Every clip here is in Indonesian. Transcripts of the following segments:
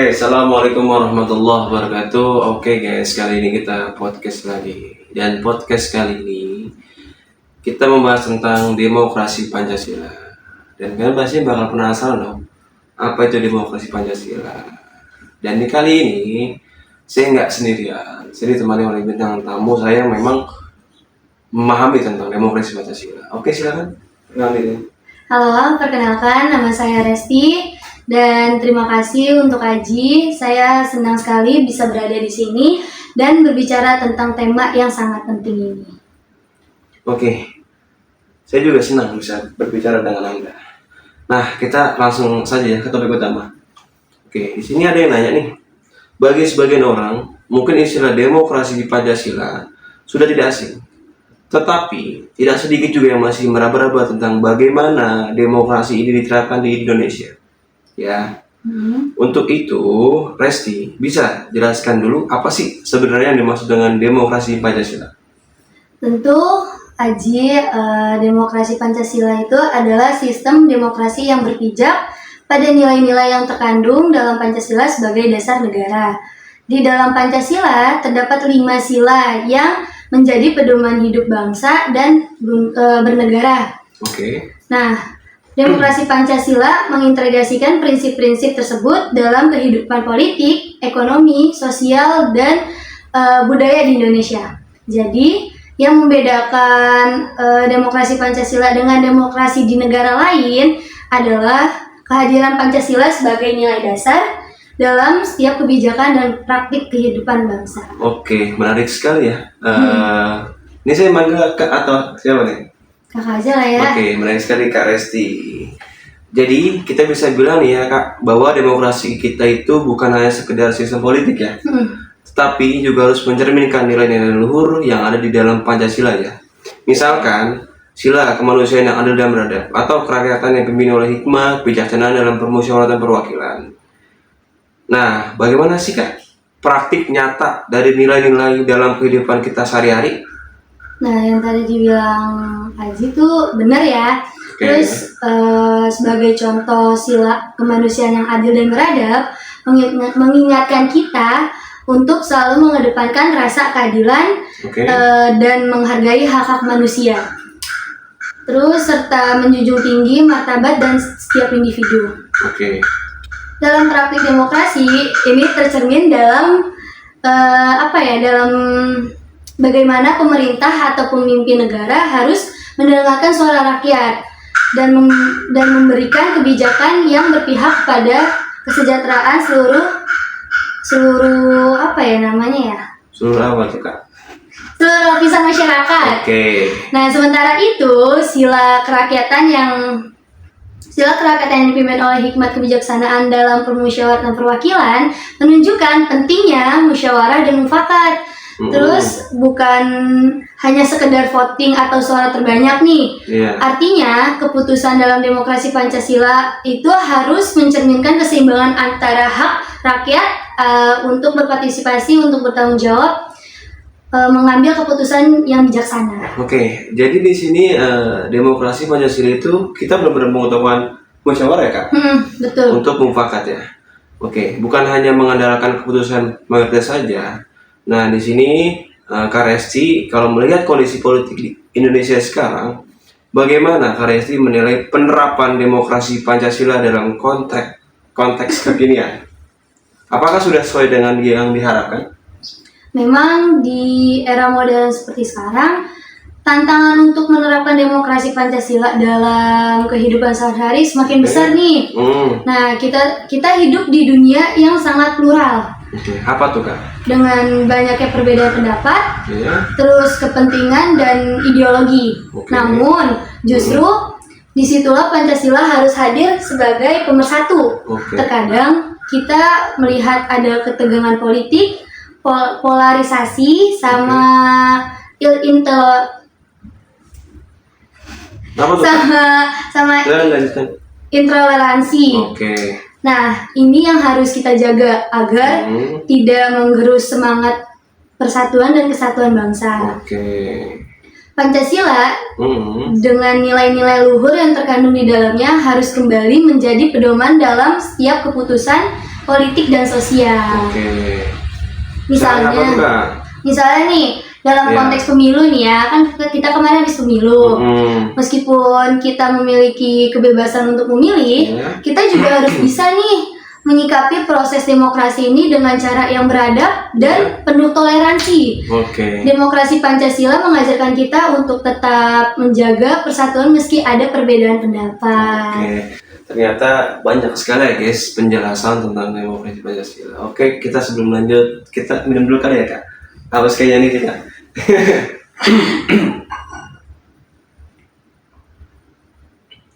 Assalamualaikum warahmatullahi wabarakatuh. Oke guys, kali ini kita podcast lagi. Dan podcast kali ini kita membahas tentang demokrasi Pancasila. Dan kalian pasti bakal penasaran dong, apa itu demokrasi Pancasila. Dan di kali ini saya nggak sendirian, saya ditemani oleh bintang tamu saya yang memang memahami tentang demokrasi Pancasila. Oke, silakan. Kenalin. Halo, perkenalkan nama saya Resti dan terima kasih untuk Aji. Saya senang sekali bisa berada di sini dan berbicara tentang tema yang sangat penting ini. Oke, saya juga senang bisa berbicara dengan Anda. Nah, kita langsung saja ya ke topik utama. Oke, di sini ada yang nanya nih. Bagi sebagian orang, mungkin istilah demokrasi di Pancasila sudah tidak asing. Tetapi, tidak sedikit juga yang masih meraba-raba tentang bagaimana demokrasi ini diterapkan di Indonesia. Ya, untuk itu, Resti bisa jelaskan dulu apa sih sebenarnya yang dimaksud dengan demokrasi Pancasila? Tentu, Aji, demokrasi Pancasila itu adalah sistem demokrasi yang berpijak pada nilai-nilai yang terkandung dalam Pancasila sebagai dasar negara. Di dalam Pancasila terdapat 5 sila yang menjadi pedoman hidup bangsa dan bernegara. Oke. Nah, demokrasi Pancasila mengintegrasikan prinsip-prinsip tersebut dalam kehidupan politik, ekonomi, sosial, dan budaya di Indonesia. Jadi, yang membedakan demokrasi Pancasila dengan demokrasi di negara lain adalah kehadiran Pancasila sebagai nilai dasar dalam setiap kebijakan dan praktik kehidupan bangsa. Oke, menarik sekali ya. Ini saya manggil Kak atau siapa nih? Kakak aja lah ya. Oke, menarik sekali Kak Resti. Jadi kita bisa bilang nih ya Kak, bahwa demokrasi kita itu bukan hanya sekedar sistem politik ya, tetapi juga harus mencerminkan nilai-nilai luhur yang ada di dalam Pancasila ya. Misalkan sila kemanusiaan yang adil dan beradab, atau kerakyatan yang dipimpin oleh hikmah, bijaksanaan dalam permusyawaratan perwakilan. Nah, bagaimana sih Kak praktik nyata dari nilai-nilai dalam kehidupan kita sehari-hari? Nah, yang tadi dibilang Aji tuh benar ya. Oke. Terus sebagai contoh sila kemanusiaan yang adil dan beradab mengingatkan kita untuk selalu mengedepankan rasa keadilan dan menghargai hak-hak manusia. Terus serta menjunjung tinggi martabat dan setiap individu. Oke. Dalam praktik demokrasi ini tercermin dalam dalam bagaimana pemerintah atau pemimpin negara harus mendengarkan suara rakyat dan memberikan kebijakan yang berpihak pada kesejahteraan seluruh Seluruh apa tuh Kak? Seluruh lapisan masyarakat. Oke. Nah, sementara itu sila kerakyatan yang dipimpin oleh hikmat kebijaksanaan dalam permusyawaratan perwakilan menunjukkan pentingnya musyawarah dan mufakat. Terus bukan hanya sekedar voting atau suara terbanyak nih. Artinya keputusan dalam demokrasi Pancasila itu harus mencerminkan keseimbangan antara hak rakyat untuk berpartisipasi, untuk bertanggung jawab, mengambil keputusan yang bijaksana. Oke, jadi di sini demokrasi Pancasila itu kita benar-benar mengutamakan musyawarah ya Kak? Betul. Untuk mufakat ya. Oke, bukan hanya mengandalkan keputusan mayoritas saja. Nah, di sini Kak Resti, kalau melihat kondisi politik di Indonesia sekarang, bagaimana Kak Resti menilai penerapan demokrasi Pancasila dalam konteks kekinian? Apakah sudah sesuai dengan yang diharapkan? Memang di era modern seperti sekarang, tantangan untuk menerapkan demokrasi Pancasila dalam kehidupan sehari-hari semakin besar nih. Nah, kita hidup di dunia yang sangat plural. Apa tuh Kak? Dengan banyaknya perbedaan pendapat, terus kepentingan dan ideologi. Namun, justru disitulah Pancasila harus hadir sebagai pemersatu. Terkadang kita melihat ada ketegangan politik, polarisasi sama intoleransi. Nah, ini yang harus kita jaga agar tidak menggerus semangat persatuan dan kesatuan bangsa. Pancasila dengan nilai-nilai luhur yang terkandung di dalamnya harus kembali menjadi pedoman dalam setiap keputusan politik dan sosial. Oke. Misalnya, apa tuh, Kak? misalnya nih dalam Iya. konteks pemilu nih ya, kan kita kemarin habis pemilu. Meskipun kita memiliki kebebasan untuk memilih, Iya. kita juga harus bisa nih menyikapi proses demokrasi ini dengan cara yang beradab dan penuh toleransi. Oke. Demokrasi Pancasila mengajarkan kita untuk tetap menjaga persatuan meski ada perbedaan pendapat. Oke. Ternyata banyak sekali ya guys penjelasan tentang demokrasi Pancasila. Oke, kita sebelum lanjut kita minum dulu kali ya Kak. Haus kayaknya nih kita.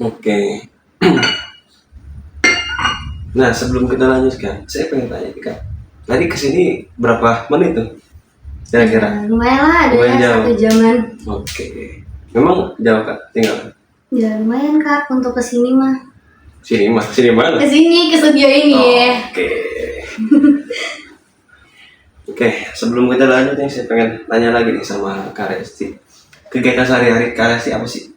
Oke. Nah, sebelum kita lanjutkan, saya pengen tanya nih Kak. Tadi kesini berapa menit tuh? Kira-kira? Lumayan lah, ada Lumayan ya jauh. 1 jaman. Oke. Memang jauh Kak, tinggal. Ya lumayan Kak untuk kesini mah. Sini mana? Kesini, ke studio ini. Oke. Oke, sebelum kita lanjut nih, saya pengen tanya lagi nih sama Kak Resti. Kegiatan sehari-hari Kak Resti apa sih?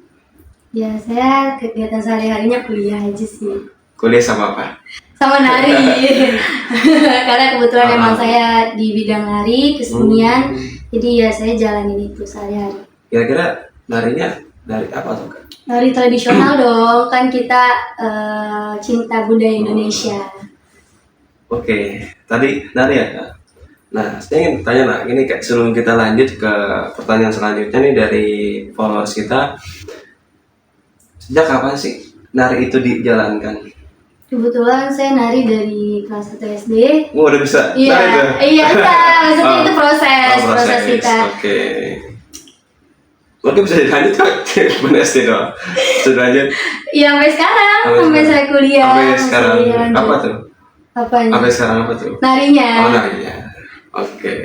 Ya saya kegiatan sehari-harinya kuliah aja sih. Kuliah sama apa? Sama nari. Karena kebetulan Ah. emang saya di bidang nari, kesenian. Jadi ya saya jalanin itu sehari-hari. Kira-kira narinya dari apa tuh Kak? Nari tradisional dong, kan kita cinta budaya Indonesia. Oke, tadi nari ya Kak? Nah, saya ingin tanya lah, ini Kak, sebelum kita lanjut ke pertanyaan selanjutnya nih dari followers kita. Sejak kapan sih nari itu dijalankan? Kebetulan saya nari dari kelas 1 SD. Oh, udah bisa Iya, nari tuh? iya enggak, maksudnya Oh. itu proses, Oh, proses kita. Oke. Oke, bisa dilanjut Kak? Cuma SD doang. Sudah lanjut? Iya sampai sekarang, sampai saya kuliah. Sampai masih sekarang lanjut. apa tuh? Apanya? Sampai sekarang apa tuh? Narinya. Oh, narinya. Oke.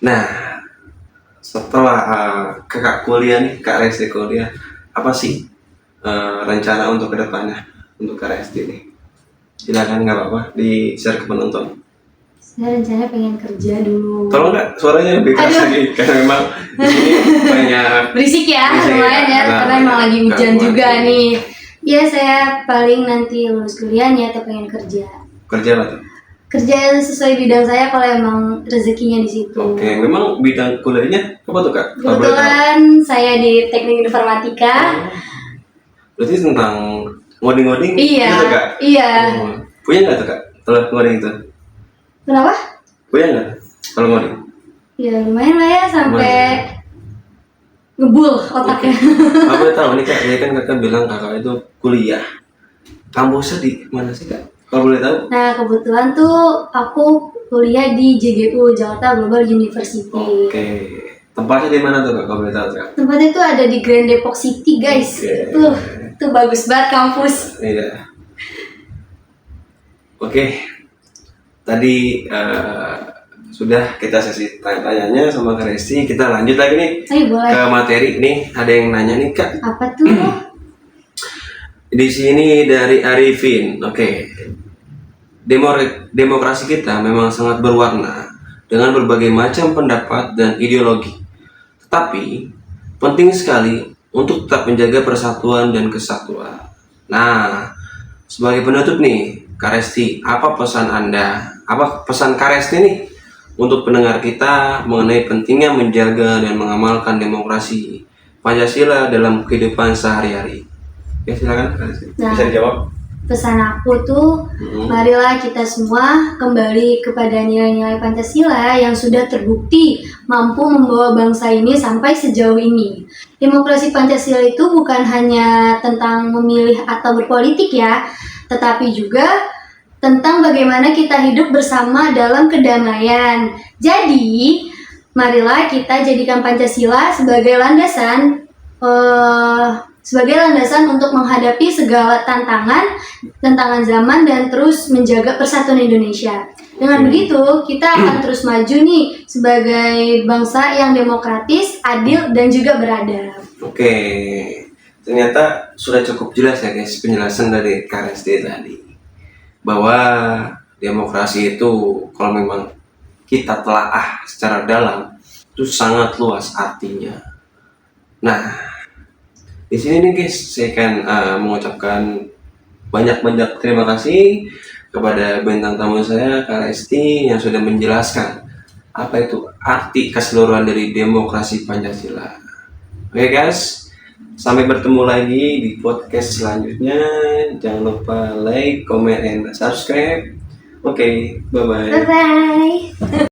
Nah, setelah kakak kuliah nih, Kak Resti kuliah, apa sih rencana untuk kedepannya untuk Kak Resti nih? Silakan, nggak apa-apa di share ke penonton. Saya rencananya pengen kerja dulu. Tolong Kak, suaranya lebih keras Aduh. lagi karena memang di sini banyak. Berisik ya, Berisik lumayan ya, ya, karena emang lagi hujan gangguan. juga nih. Ya saya paling nanti lulus kuliah niatnya pengen kerja. Kerja apa tuh? Kerja sesuai bidang saya kalau emang rezekinya di situ. Oke, memang bidang kuliahnya apa tuh Kak? Kalau boleh tahu? Kebetulan saya di Teknik Informatika. Berarti tentang ngoding-ngoding Iya, gitu Kak? iya. Oh, punya nggak tuh Kak? Kalau ngoding itu? Kenapa? Punya nggak kalau ngoding? Ya lumayan lah ya sampai ngebul otaknya. Aku boleh tahu nih Kak, ya kan Kakak bilang Kakak itu kuliah. Kampusnya di mana sih Kak? Kalau boleh tahu? Nah kebetulan tuh aku kuliah di JGU, Jakarta Global University. Oke. Tempatnya di mana tuh Kak? Kalau boleh tahu Kak? Tempatnya tuh ada di Grand Depok City guys. Oke. Tuh bagus banget kampus. Iya. Oke. Tadi sudah kita sesi tanya-tanyanya sama Kak Resti. Kita lanjut lagi nih Ayo boleh. ke materi. Nih ada yang nanya nih Kak. Apa tuh? Di sini dari Arifin. Oke. Demokrasi kita memang sangat berwarna dengan berbagai macam pendapat dan ideologi. Tetapi penting sekali untuk tetap menjaga persatuan dan kesatuan. Nah, sebagai penutup nih, Kak Resti, apa pesan Anda? Apa pesan Kak Resti nih untuk pendengar kita mengenai pentingnya menjaga dan mengamalkan demokrasi Pancasila dalam kehidupan sehari-hari? Ya silakan Kak Resti. Nah. Bisa dijawab? Pesan aku tuh, marilah kita semua kembali kepada nilai-nilai Pancasila yang sudah terbukti mampu membawa bangsa ini sampai sejauh ini. Demokrasi Pancasila itu bukan hanya tentang memilih atau berpolitik ya, tetapi juga tentang bagaimana kita hidup bersama dalam kedamaian. Jadi, marilah kita jadikan Pancasila sebagai landasan untuk menghadapi segala tantangan zaman dan terus menjaga persatuan Indonesia. Dengan begitu, kita akan terus maju nih sebagai bangsa yang demokratis, adil, dan juga beradab. Oke, ternyata sudah cukup jelas ya guys penjelasan dari Kak Resti tadi. Bahwa demokrasi itu kalau memang kita telaah secara dalam itu sangat luas artinya. Nah, di sini nih guys, saya akan mengucapkan Banyak-banyak terima kasih kepada bintang tamu saya, Kak Resti, yang sudah menjelaskan apa itu arti keseluruhan dari demokrasi Pancasila. Oke guys, sampai bertemu lagi di podcast selanjutnya. Jangan lupa like, comment, and subscribe. Oke, bye-bye. Bye bye.